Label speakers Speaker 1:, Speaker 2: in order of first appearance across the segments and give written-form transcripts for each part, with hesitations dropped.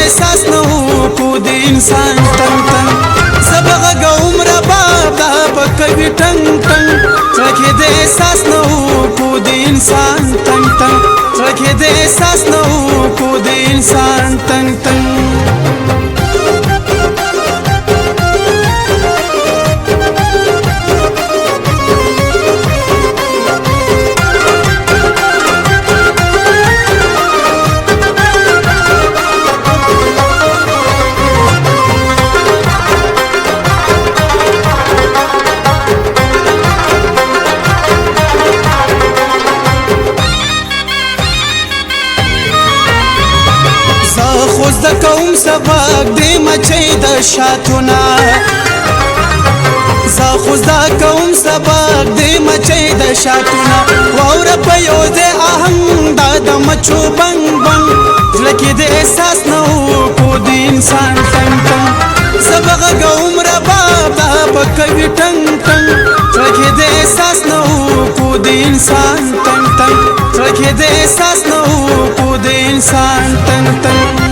Speaker 1: احساس نه و کو د انسان تنگ تنگ سبغه عمر باب دا پکوي ټنګ ټنګ ترکه د احساس نه و کو د انسان تنگ تنگ ترکه د احساس نه و کو د انسان تنگ تنگ خوز د کوم سبق دی مچي د شاتونه زه خوز د کوم سبق دی مچي د شاتونه واور په یو د اهنګ د مچو بنګ بنګ لکه د احساس نه کو د انسان تنګ تنګ سبق عمر باب دا پکوي ټنګ ټنګ لکه د احساس نه کو د انسان تنګ تنګ لکه د احساس نه کو د انسان تنګ تنګ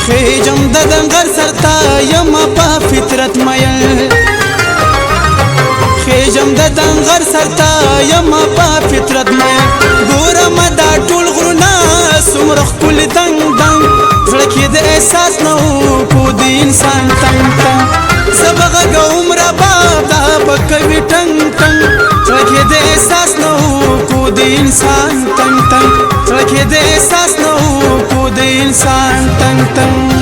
Speaker 1: خیجم د دنګر سرتا یم په فطرت مېل خیجم د دنګر سرتا یم په فطرت مېل ګورم دا ټول غرونه سمره خپل دنګ دنګ زړه د احساس نه کو د انسان تنګ تنګ سبغه عمر باب دا پکوي ټنګ ټنګ زړه د احساس نه کو د انسان تنګ تنګ زړه د احساس نه کو د انسان تنګ تنګ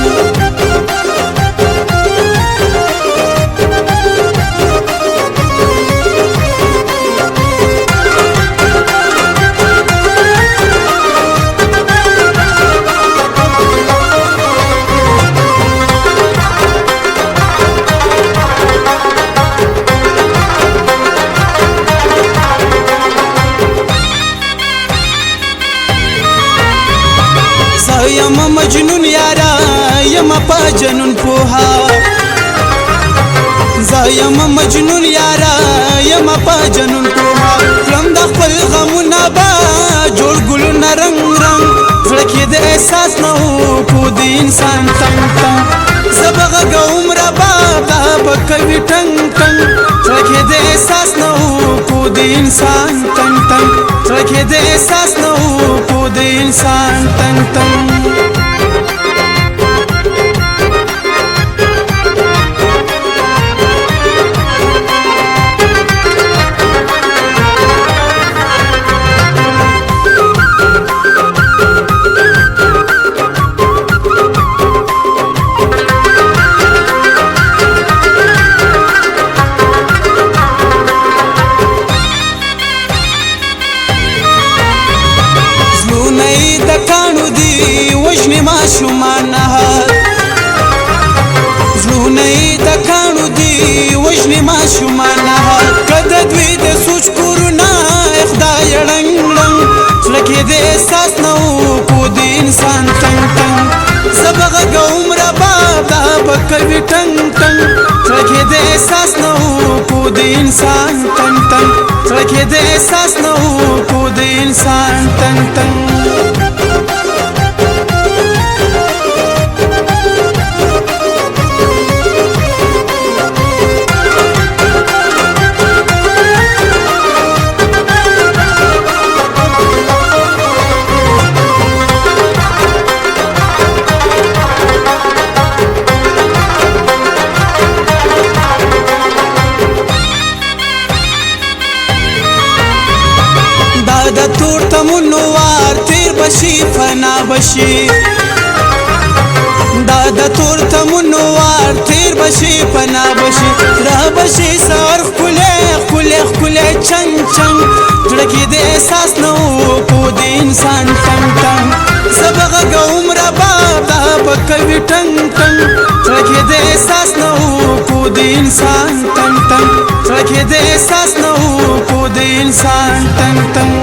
Speaker 1: یم مجنون یارا یم پا جنون پوها زایم مجنون یارا یم پا جنون پوها کلم د خپل غمونه با جوړ ګلونه رنگ رنگ زړه د احساس نه کو د انسان تنګ تنګ سبغه عمر باب دا پکوي ټنګ ټنګ زړه د احساس نه کو د انسان تنګ تنګ زړه د احساس نه کو د انسان تنګ تنګ وجنی ما شومانه زلونه د کانو دی وجنی ما شومانه کده دوی د سوچ کورونه خدای رنگ رنگ لکه د احساس نه کو د انسان تنګ تنګ سبغه عمر باب دا پکوي ټنګ ټنګ لکه د احساس نه کو د انسان تنګ تنګ لکه د احساس نه کو د انسان تنګ تنګ د تور تمنو وار تیر بشي فنا بشي دا د تور تمنو وار تیر بشي فنا بشي را بشي سر خله خله خله چنګ چنګ لکه د احساس نو کو د انسان تنګ تنګ سبغه عمر باب دا پکوي ټنګ ټنګ لکه د احساس نو د انسان تنگ تنگ زړه کې د احساس نه و کو د انسان تنگ تنگ